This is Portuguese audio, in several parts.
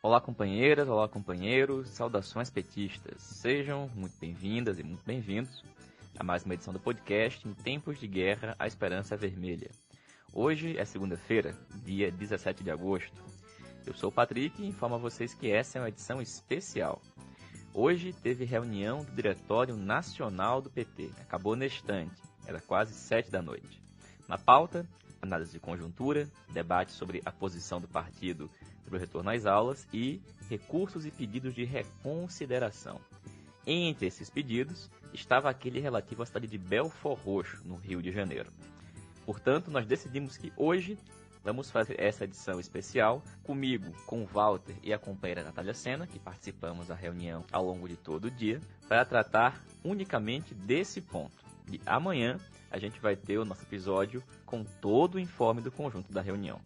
Olá companheiras, olá companheiros, saudações petistas. Sejam muito bem-vindas e muito bem-vindos a mais uma edição do podcast Em Tempos de Guerra, a Esperança é Vermelha. Hoje é segunda-feira, dia 17 de agosto. Eu sou o Patrick e informo a vocês que essa é uma edição especial. Hoje teve reunião do Diretório Nacional do PT. Acabou na estante, era quase 7 da noite. Na pauta, análise de conjuntura, debate sobre a posição do partido sobre o retorno às aulas e recursos e pedidos de reconsideração. Entre esses pedidos estava aquele relativo à cidade de Belford Roxo, no Rio de Janeiro. Portanto, nós decidimos que hoje vamos fazer essa edição especial comigo, com o Walter e a companheira Natália Sena, que participamos da reunião ao longo de todo o dia, para tratar unicamente desse ponto. E amanhã a gente vai ter o nosso episódio com todo o informe do conjunto da reunião.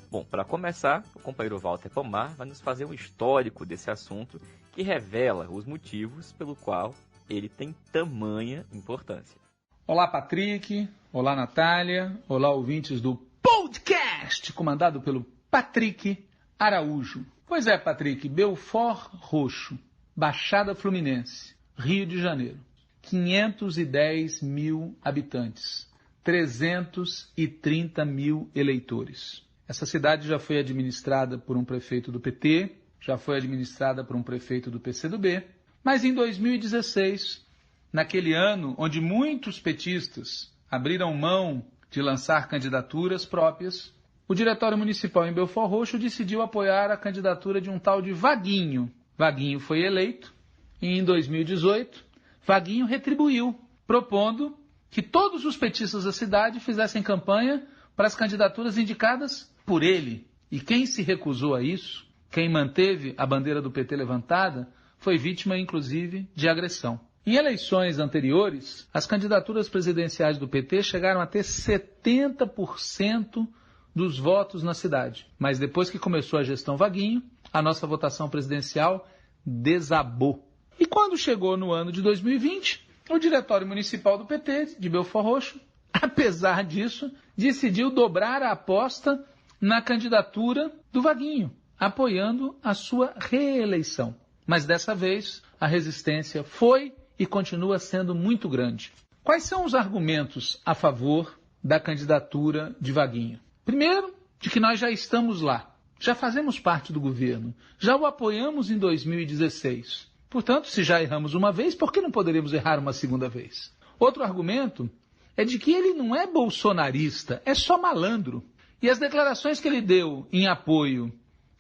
Bom, para começar, o companheiro Walter Pomar vai nos fazer um histórico desse assunto que revela os motivos pelo qual ele tem tamanha importância. Olá, Patrick. Olá, Natália. Olá, ouvintes do podcast comandado pelo Patrick Araújo. Pois é, Patrick, Belford Roxo, Baixada Fluminense, Rio de Janeiro. 510 mil habitantes, 330 mil eleitores. Essa cidade já foi administrada por um prefeito do PT, já foi administrada por um prefeito do PCdoB, mas em 2016, naquele ano onde muitos petistas abriram mão de lançar candidaturas próprias, o Diretório Municipal em Belford Roxo decidiu apoiar a candidatura de um tal de Vaguinho. Vaguinho foi eleito e em 2018, Vaguinho retribuiu, propondo que todos os petistas da cidade fizessem campanha para as candidaturas indicadas por ele. E quem se recusou a isso, quem manteve a bandeira do PT levantada, foi vítima, inclusive, de agressão. Em eleições anteriores, as candidaturas presidenciais do PT chegaram a ter 70% dos votos na cidade. Mas depois que começou a gestão Vaguinho, a nossa votação presidencial desabou. E quando chegou no ano de 2020, o Diretório Municipal do PT de Belford Roxo, apesar disso, decidiu dobrar a aposta na candidatura do Vaguinho, apoiando a sua reeleição. Mas dessa vez, a resistência foi e continua sendo muito grande. Quais são os argumentos a favor da candidatura de Vaguinho? Primeiro, de que nós já estamos lá, já fazemos parte do governo, já o apoiamos em 2016. Portanto, se já erramos uma vez, por que não poderíamos errar uma segunda vez? Outro argumento é de que ele não é bolsonarista, é só malandro. E as declarações que ele deu em apoio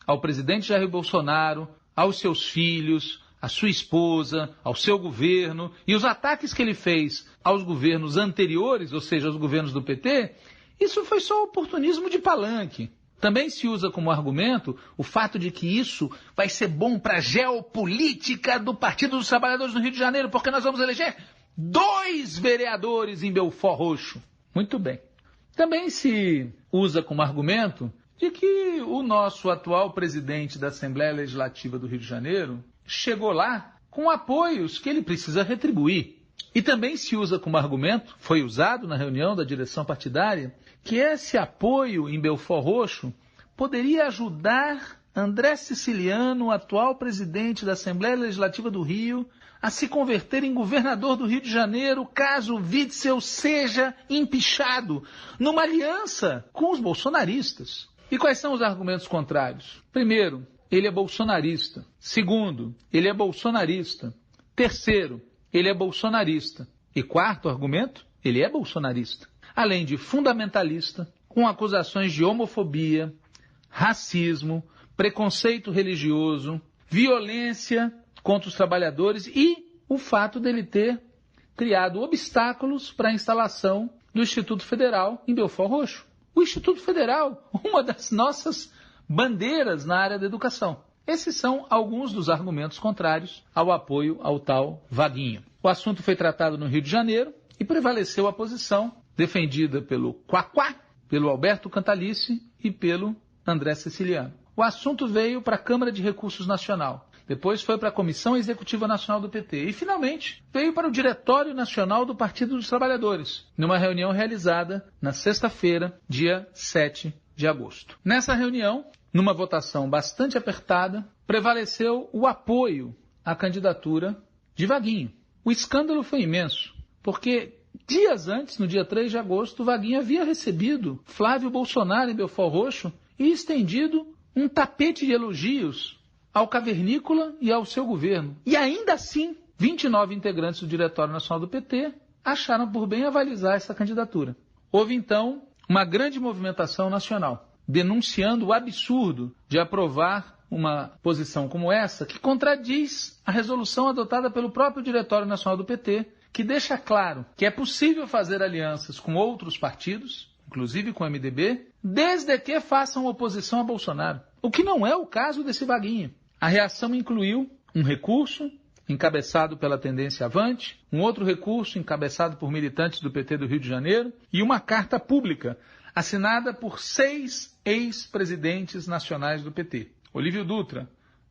ao presidente Jair Bolsonaro, aos seus filhos, à sua esposa, ao seu governo, e os ataques que ele fez aos governos anteriores, ou seja, aos governos do PT, isso foi só oportunismo de palanque. Também se usa como argumento o fato de que isso vai ser bom para a geopolítica do Partido dos Trabalhadores no Rio de Janeiro, porque nós vamos eleger 2 vereadores em Belford Roxo. Muito bem. Também se usa como argumento de que o nosso atual presidente da Assembleia Legislativa do Rio de Janeiro chegou lá com apoios que ele precisa retribuir. E também se usa como argumento, foi usado na reunião da direção partidária, que esse apoio em Belford Roxo poderia ajudar André Siciliano, o atual presidente da Assembleia Legislativa do Rio, a se converter em governador do Rio de Janeiro caso Witzel seja empichado numa aliança com os bolsonaristas. E quais são os argumentos contrários? Primeiro, ele é bolsonarista. Segundo, ele é bolsonarista. Terceiro, ele é bolsonarista. E quarto argumento, ele é bolsonarista. Além de fundamentalista, com acusações de homofobia, racismo, preconceito religioso, violência contra os trabalhadores e o fato dele ter criado obstáculos para a instalação do Instituto Federal em Belford Roxo. O Instituto Federal, uma das nossas bandeiras na área da educação. Esses são alguns dos argumentos contrários ao apoio ao tal Vaguinho. O assunto foi tratado no Rio de Janeiro e prevaleceu a posição defendida pelo Quaquá, pelo Alberto Cantalice e pelo André Siciliano. O assunto veio para a Câmara de Recursos Nacional. Depois foi para a Comissão Executiva Nacional do PT. E, finalmente, veio para o Diretório Nacional do Partido dos Trabalhadores, numa reunião realizada na sexta-feira, dia 7 de agosto. Nessa reunião, numa votação bastante apertada, prevaleceu o apoio à candidatura de Vaguinho. O escândalo foi imenso, porque dias antes, no dia 3 de agosto, Vaguinho havia recebido Flávio Bolsonaro em Belford Roxo e estendido um tapete de elogios ao cavernícola e ao seu governo. E ainda assim, 29 integrantes do Diretório Nacional do PT acharam por bem avalizar essa candidatura. Houve, então, uma grande movimentação nacional, denunciando o absurdo de aprovar uma posição como essa, que contradiz a resolução adotada pelo próprio Diretório Nacional do PT, que deixa claro que é possível fazer alianças com outros partidos, inclusive com o MDB, desde que façam oposição a Bolsonaro. O que não é o caso desse Vaguinho. A reação incluiu um recurso encabeçado pela Tendência Avante, um outro recurso encabeçado por militantes do PT do Rio de Janeiro e uma carta pública assinada por 6 ex-presidentes nacionais do PT. Olívio Dutra,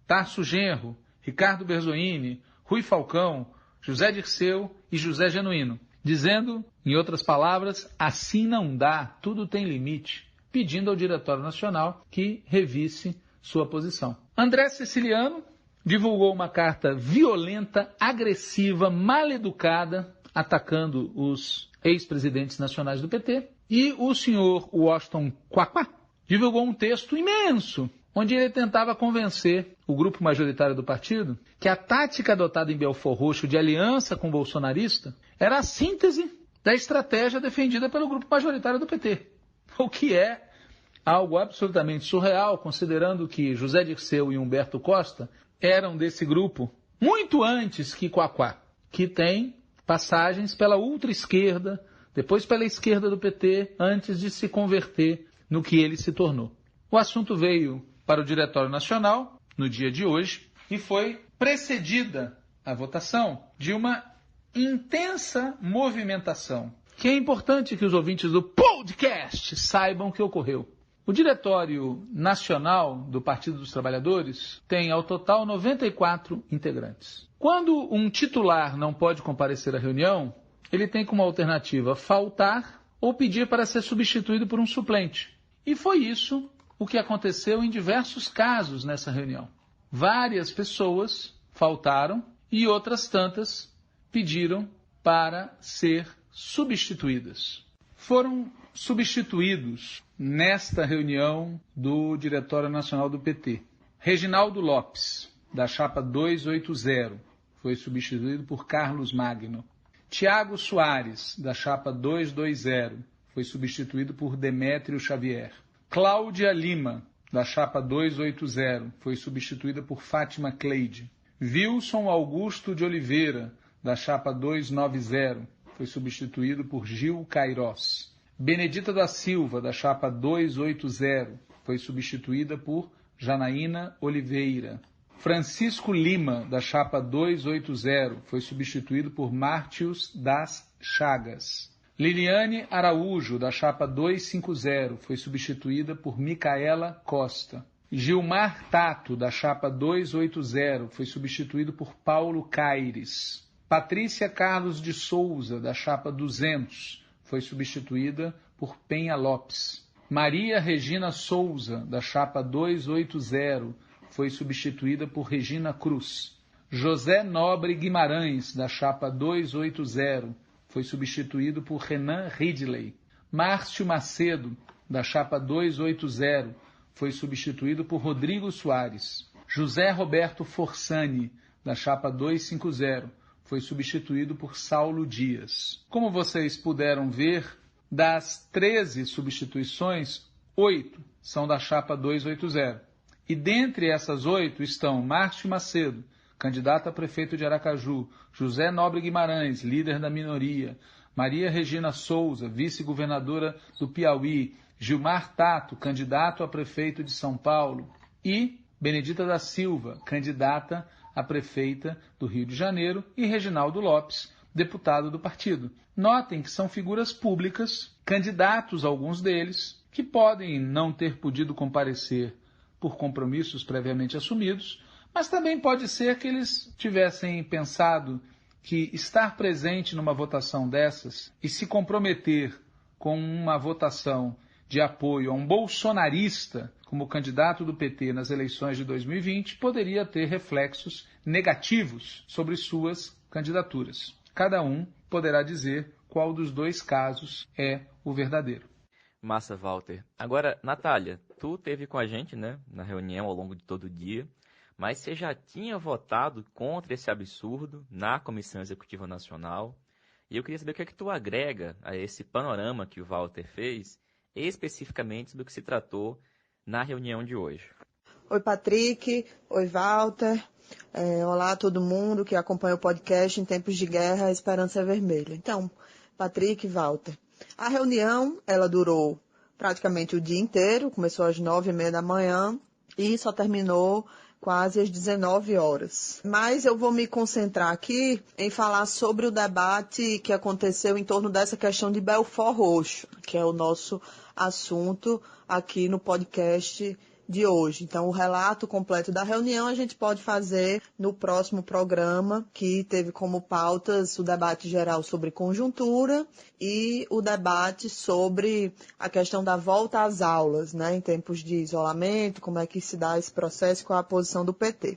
Tarso Genro, Ricardo Berzoini, Rui Falcão, José Dirceu e José Genuíno, dizendo, em outras palavras, assim não dá, tudo tem limite, pedindo ao Diretório Nacional que revisse sua posição. André Siciliano divulgou uma carta violenta, agressiva, mal-educada, atacando os ex-presidentes nacionais do PT. E o senhor Washington Quaquá divulgou um texto imenso, onde ele tentava convencer o grupo majoritário do partido que a tática adotada em Belford Roxo de aliança com o bolsonarista era a síntese da estratégia defendida pelo grupo majoritário do PT. O que é algo absolutamente surreal, considerando que José Dirceu e Humberto Costa eram desse grupo muito antes que Quaquá, que tem passagens pela ultra-esquerda, depois pela esquerda do PT, antes de se converter no que ele se tornou. O assunto veio para o Diretório Nacional no dia de hoje e foi precedida a votação de uma intensa movimentação, que é importante que os ouvintes do podcast saibam que ocorreu. O Diretório Nacional do Partido dos Trabalhadores tem, ao total, 94 integrantes. Quando um titular não pode comparecer à reunião, ele tem como alternativa faltar ou pedir para ser substituído por um suplente. E foi isso o que aconteceu em diversos casos nessa reunião. Várias pessoas faltaram e outras tantas pediram para ser substituídas. Foram substituídos nesta reunião do Diretório Nacional do PT. Reginaldo Lopes, da chapa 280, foi substituído por Carlos Magno. Tiago Soares, da chapa 220, foi substituído por Demétrio Xavier. Cláudia Lima, da chapa 280, foi substituída por Fátima Cleide. Wilson Augusto de Oliveira, da chapa 290, foi substituído por Gil Queiroz. Benedita da Silva, da chapa 280, foi substituída por Janaína Oliveira. Francisco Lima, da chapa 280, foi substituído por Mártios das Chagas. Liliane Araújo, da chapa 250, foi substituída por Micaela Costa. Gilmar Tato, da chapa 280, foi substituído por Paulo Caires. Patrícia Carlos de Souza, da chapa 200, foi substituída por Penha Lopes. Maria Regina Souza, da chapa 280, foi substituída por Regina Cruz. José Nobre Guimarães, da chapa 280, foi substituído por Renan Ridley. Márcio Macedo, da chapa 280, foi substituído por Rodrigo Soares. José Roberto Forsani, da chapa 250, foi substituído por Saulo Dias. Como vocês puderam ver, das 13 substituições, 8 são da chapa 280. E dentre essas 8 estão Márcio Macedo, candidato a prefeito de Aracaju, José Nobre Guimarães, líder da minoria, Maria Regina Souza, vice-governadora do Piauí, Gilmar Tato, candidato a prefeito de São Paulo, e Benedita da Silva, candidata a prefeita do Rio de Janeiro, e Reginaldo Lopes, deputado do partido. Notem que são figuras públicas, candidatos alguns deles, que podem não ter podido comparecer por compromissos previamente assumidos, mas também pode ser que eles tivessem pensado que estar presente numa votação dessas e se comprometer com uma votação de apoio a um bolsonarista como candidato do PT nas eleições de 2020 poderia ter reflexos negativos sobre suas candidaturas. Cada um poderá dizer qual dos dois casos é o verdadeiro. Massa, Walter. Agora, Natália, tu esteve com a gente, né, na reunião ao longo de todo o dia, mas você já tinha votado contra esse absurdo na Comissão Executiva Nacional, e eu queria saber o que é que tu agrega a esse panorama que o Walter fez, especificamente do que se tratou na reunião de hoje. Oi, Patrick. Oi, Walter. Olá a todo mundo que acompanha o podcast Em Tempos de Guerra, a Esperança é Vermelha. Então, Patrick e Walter, a reunião, ela durou praticamente o dia inteiro, começou às 9h30 da manhã e só terminou quase às 19 horas. Mas eu vou me concentrar aqui em falar sobre o debate que aconteceu em torno dessa questão de Belford Roxo, que é o nosso assunto aqui no podcast de hoje. Então, o relato completo da reunião a gente pode fazer no próximo programa, que teve como pautas o debate geral sobre conjuntura e o debate sobre a questão da volta às aulas, né, em tempos de isolamento, como é que se dá esse processo, qual a posição do PT.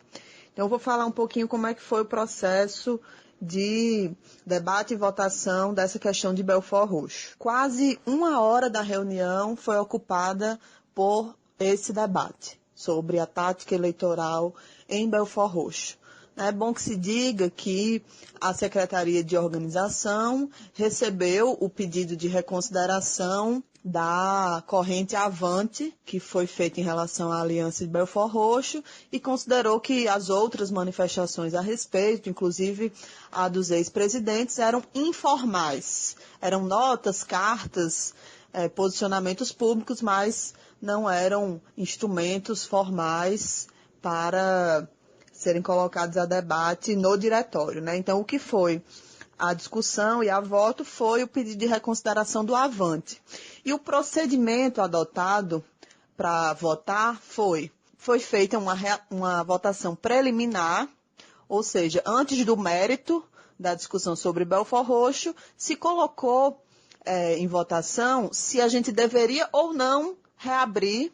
Então, eu vou falar um pouquinho como é que foi o processo de debate e votação dessa questão de Belford Roxo. Quase 1 hora da reunião foi ocupada por esse debate sobre a tática eleitoral em Belford Roxo. É bom que se diga que a Secretaria de Organização recebeu o pedido de reconsideração da corrente Avante, que foi feita em relação à Aliança de Belford Roxo, e considerou que as outras manifestações a respeito, inclusive a dos ex-presidentes, eram informais. Eram notas, cartas, posicionamentos públicos, mas não eram instrumentos formais para serem colocados a debate no diretório, né? Então, o que foi a discussão e a voto foi o pedido de reconsideração do Avante. E o procedimento adotado para votar foi feita uma votação preliminar, ou seja, antes do mérito da discussão sobre Belford Roxo, se colocou em votação se a gente deveria ou não reabrir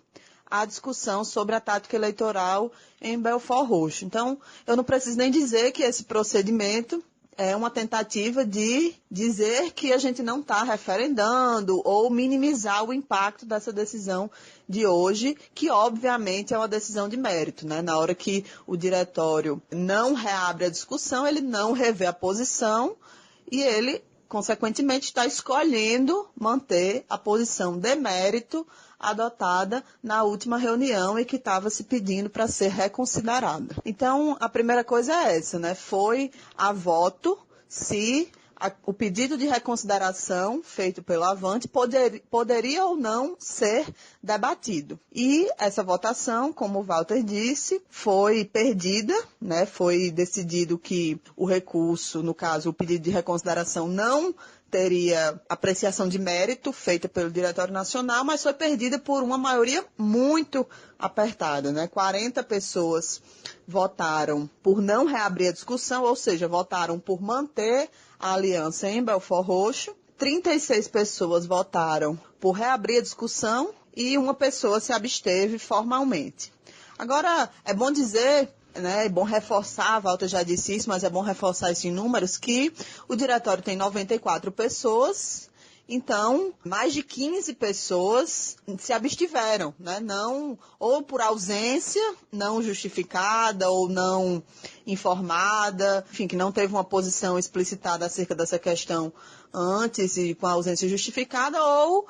a discussão sobre a tática eleitoral em Belford Roxo. Então, eu não preciso nem dizer que esse procedimento é uma tentativa de dizer que a gente não está referendando ou minimizar o impacto dessa decisão de hoje, que obviamente é uma decisão de mérito, né? Na hora que o diretório não reabre a discussão, ele não revê a posição e ele, consequentemente, está escolhendo manter a posição de mérito adotada na última reunião e que estava se pedindo para ser reconsiderada. Então, a primeira coisa é essa, né? Foi a voto se o pedido de reconsideração feito pelo Avante poderia ou não ser debatido. E essa votação, como o Walter disse, foi perdida, né? Foi decidido que o recurso, no caso, o pedido de reconsideração não teria apreciação de mérito feita pelo Diretório Nacional, mas foi perdida por uma maioria muito apertada, né? 40 pessoas votaram por não reabrir a discussão, ou seja, votaram por manter a aliança em Belford Roxo, 36 pessoas votaram por reabrir a discussão e uma pessoa se absteve formalmente. Agora, é bom dizer, né, é bom reforçar, a Walter já disse isso, mas é bom reforçar isso em números, que o diretório tem 94 pessoas, então mais de 15 pessoas se abstiveram, né, não, ou por ausência não justificada ou não informada, enfim, que não teve uma posição explicitada acerca dessa questão antes e com a ausência justificada, ou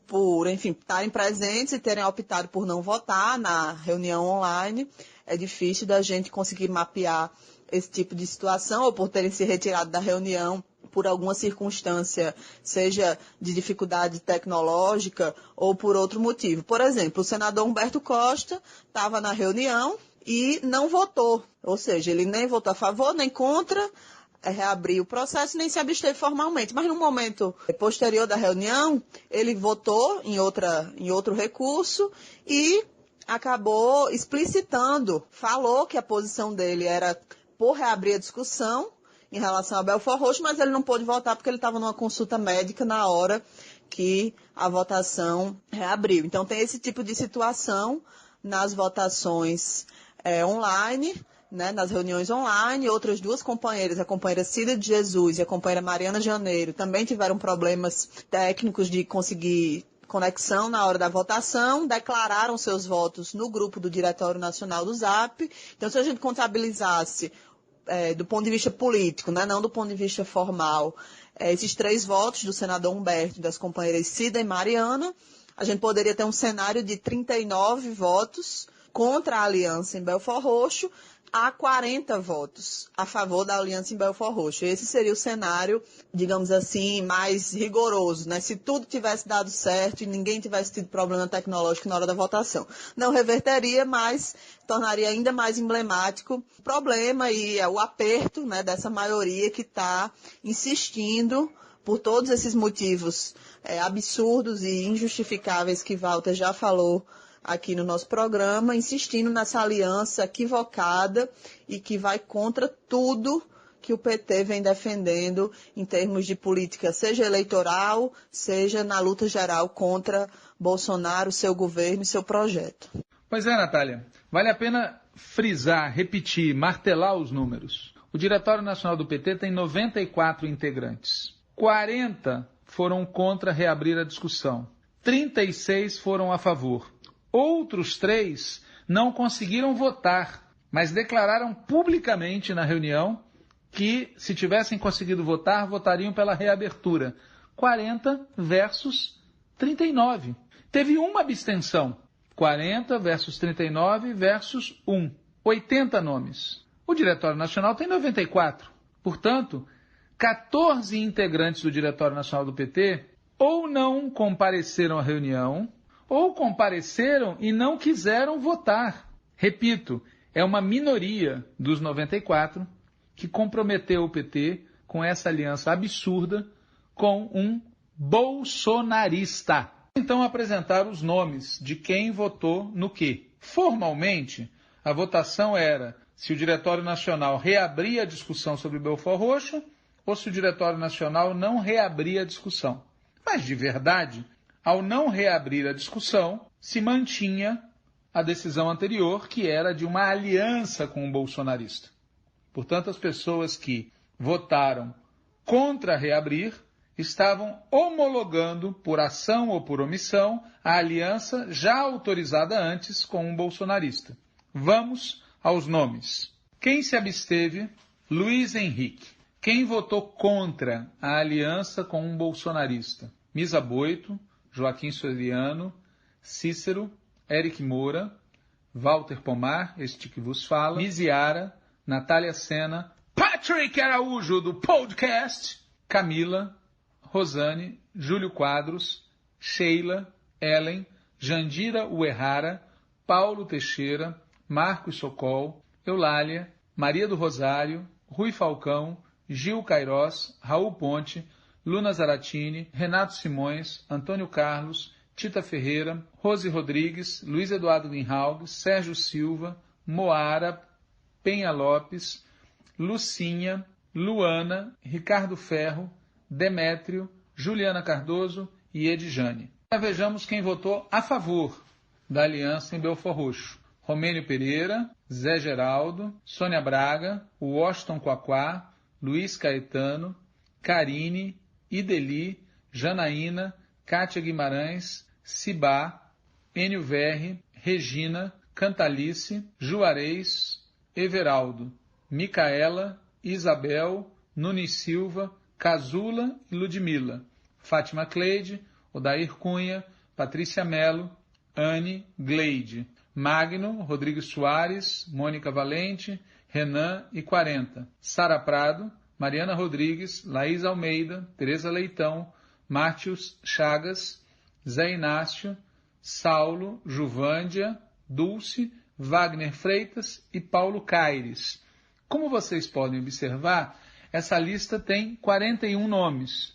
por enfim, estarem presentes e terem optado por não votar na reunião online. É difícil da gente conseguir mapear esse tipo de situação, ou por terem se retirado da reunião por alguma circunstância, seja de dificuldade tecnológica ou por outro motivo. Por exemplo, o senador Humberto Costa estava na reunião e não votou, ou seja, ele nem votou a favor, nem contra, reabrir o processo, nem se absteve formalmente. Mas no momento posterior da reunião, ele votou em outro recurso e acabou explicitando, falou que a posição dele era por reabrir a discussão em relação a Belford Roxo, mas ele não pôde votar porque ele estava numa consulta médica na hora que a votação reabriu. Então, tem esse tipo de situação nas votações online, né, nas reuniões online. Outras duas companheiras, a companheira Cida de Jesus e a companheira Mariana Janeiro, também tiveram problemas técnicos de conseguir conexão na hora da votação, declararam seus votos no grupo do Diretório Nacional do Zap. Então, se a gente contabilizasse do ponto de vista político, né, não do ponto de vista formal, esses 3 votos do senador Humberto e das companheiras Cida e Mariana, a gente poderia ter um cenário de 39 votos contra a aliança em Belford Roxo, a 40 votos a favor da aliança em Belford Roxo. Esse seria o cenário, digamos assim, mais rigoroso, né? Se tudo tivesse dado certo e ninguém tivesse tido problema tecnológico na hora da votação. Não reverteria, mas tornaria ainda mais emblemático o problema e o aperto, né, dessa maioria que está insistindo por todos esses motivos absurdos e injustificáveis que Walter já falou aqui no nosso programa, insistindo nessa aliança equivocada e que vai contra tudo que o PT vem defendendo em termos de política, seja eleitoral, seja na luta geral contra Bolsonaro, seu governo e seu projeto. Pois é, Natália. Vale a pena frisar, repetir, martelar os números. O Diretório Nacional do PT tem 94 integrantes. 40 foram contra reabrir a discussão. 36 foram a favor. Outros 3 não conseguiram votar, mas declararam publicamente na reunião que, se tivessem conseguido votar, votariam pela reabertura. 40 versus 39. Teve uma abstenção. 40 versus 39 versus 1. 80 nomes. O Diretório Nacional tem 94. Portanto, 14 integrantes do Diretório Nacional do PT ou não compareceram à reunião, ou compareceram e não quiseram votar. Repito, é uma minoria dos 94 que comprometeu o PT com essa aliança absurda com um bolsonarista. Então, apresentar os nomes de quem votou no quê. Formalmente, a votação era se o Diretório Nacional reabria a discussão sobre Belford Roxo ou se o Diretório Nacional não reabria a discussão. Mas, de verdade, ao não reabrir a discussão, se mantinha a decisão anterior, que era de uma aliança com o bolsonarista. Portanto, as pessoas que votaram contra reabrir estavam homologando, por ação ou por omissão, a aliança já autorizada antes com um bolsonarista. Vamos aos nomes. Quem se absteve? Luiz Henrique. Quem votou contra a aliança com um bolsonarista? Misa Boito, Joaquim Soriano, Cícero, Eric Moura, Walter Pomar, este que vos fala, Miziara, Natália Sena, Patrick Araújo, do podcast, Camila, Rosane, Júlio Quadros, Sheila, Ellen, Jandira Uerrara, Paulo Teixeira, Marcos Socol, Eulália, Maria do Rosário, Rui Falcão, Gil Queiroz, Raul Ponte, Luna Zaratini, Renato Simões, Antônio Carlos, Tita Ferreira, Rose Rodrigues, Luiz Eduardo Winhaug, Sérgio Silva, Moara, Penha Lopes, Lucinha, Luana, Ricardo Ferro, Demétrio, Juliana Cardoso e Edjane. Vejamos quem votou a favor da aliança em Belford Roxo. Romênio Pereira, Zé Geraldo, Sônia Braga, Washington Quaquá, Luiz Caetano, Karine, Ideli, Janaína, Cátia Guimarães, Cibá, Enio Verri, Regina, Cantalice, Juarez, Everaldo, Micaela, Isabel, Nunes Silva, Casula e Ludmila, Fátima Cleide, Odair Cunha, Patrícia Melo, Anne, Gleide, Magno, Rodrigues Soares, Mônica Valente, Renan e 40, Sara Prado, Mariana Rodrigues, Laís Almeida, Tereza Leitão, Mártios Chagas, Zé Inácio, Saulo, Juvândia, Dulce, Wagner Freitas e Paulo Caires. Como vocês podem observar, essa lista tem 41 nomes,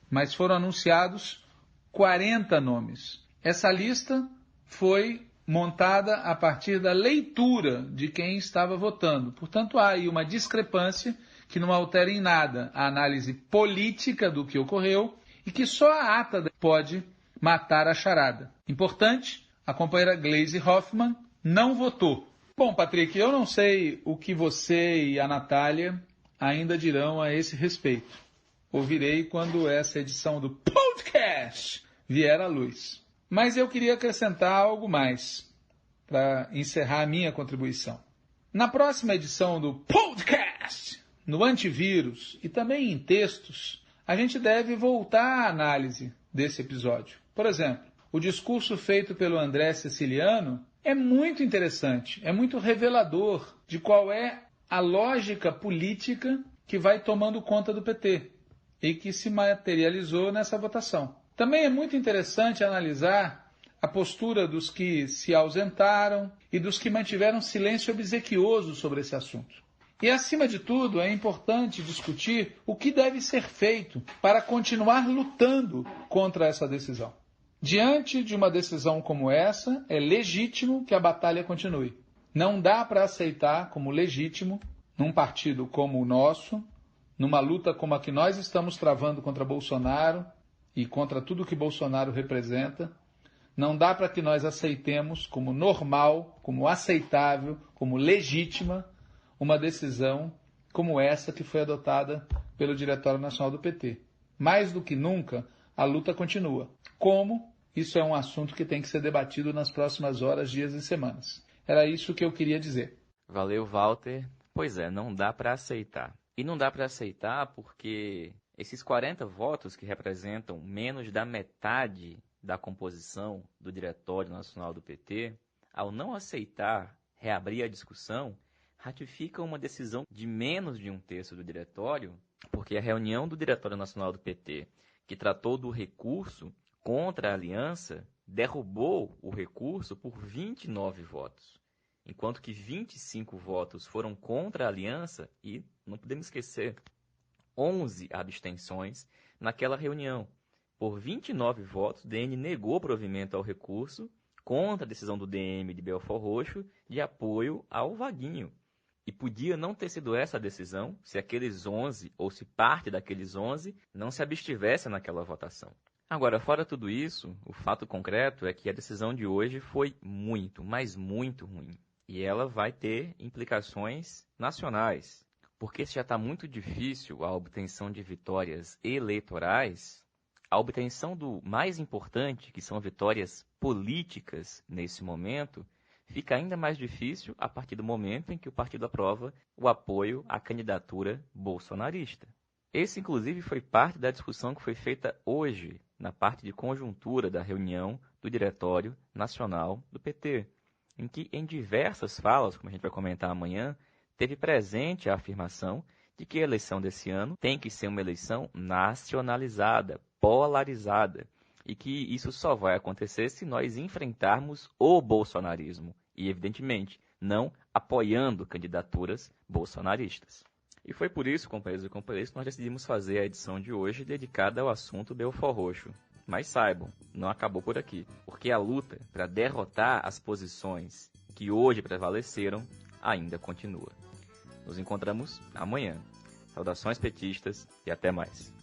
mas foram anunciados 40 nomes. Essa lista foi montada a partir da leitura de quem estava votando. Portanto, há aí uma discrepância que não altera em nada a análise política do que ocorreu e que só a ata pode matar a charada. Importante, a companheira Gleisi Hoffmann não votou. Bom, Patrick, eu não sei o que você e a Natália ainda dirão a esse respeito. Ouvirei quando essa edição do podcast vier à luz. Mas eu queria acrescentar algo mais para encerrar a minha contribuição. Na próxima edição do podcast, no antivírus e também em textos, a gente deve voltar à análise desse episódio. Por exemplo, o discurso feito pelo André Siciliano é muito interessante, é muito revelador de qual é a lógica política que vai tomando conta do PT e que se materializou nessa votação. Também é muito interessante analisar a postura dos que se ausentaram e dos que mantiveram silêncio obsequioso sobre esse assunto. E, acima de tudo, é importante discutir o que deve ser feito para continuar lutando contra essa decisão. Diante de uma decisão como essa, é legítimo que a batalha continue. Não dá para aceitar como legítimo, num partido como o nosso, numa luta como a que nós estamos travando contra Bolsonaro e contra tudo que Bolsonaro representa, não dá para que nós aceitemos como normal, como aceitável, como legítima, uma decisão como essa que foi adotada pelo Diretório Nacional do PT. Mais do que nunca, a luta continua. Como? Isso é um assunto que tem que ser debatido nas próximas horas, dias e semanas. Era isso que eu queria dizer. Valeu, Walter. Pois é, não dá para aceitar. E não dá para aceitar porque esses 40 votos que representam menos da metade da composição do Diretório Nacional do PT, ao não aceitar reabrir a discussão, ratificam uma decisão de menos de um terço do diretório, porque a reunião do Diretório Nacional do PT, que tratou do recurso contra a aliança, derrubou o recurso por 29 votos, enquanto que 25 votos foram contra a aliança e, não podemos esquecer, 11 abstenções naquela reunião. Por 29 votos, o DN negou provimento ao recurso contra a decisão do DM de Belford Roxo de apoio ao Vaguinho. E podia não ter sido essa a decisão se aqueles 11, ou se parte daqueles 11, não se abstivesse naquela votação. Agora, fora tudo isso, o fato concreto é que a decisão de hoje foi muito, mas muito ruim. E ela vai ter implicações nacionais. Porque se já está muito difícil a obtenção de vitórias eleitorais, a obtenção do mais importante, que são vitórias políticas nesse momento, fica ainda mais difícil a partir do momento em que o partido aprova o apoio à candidatura bolsonarista. Esse, inclusive, foi parte da discussão que foi feita hoje, na parte de conjuntura da reunião do Diretório Nacional do PT, em que, em diversas falas, como a gente vai comentar amanhã, teve presente a afirmação de que a eleição desse ano tem que ser uma eleição nacionalizada, polarizada, e que isso só vai acontecer se nós enfrentarmos o bolsonarismo e, evidentemente, não apoiando candidaturas bolsonaristas. E foi por isso, companheiros e companheiras, que nós decidimos fazer a edição de hoje dedicada ao assunto Belford Roxo. Mas saibam, não acabou por aqui, porque a luta para derrotar as posições que hoje prevaleceram ainda continua. Nos encontramos amanhã. Saudações petistas e até mais.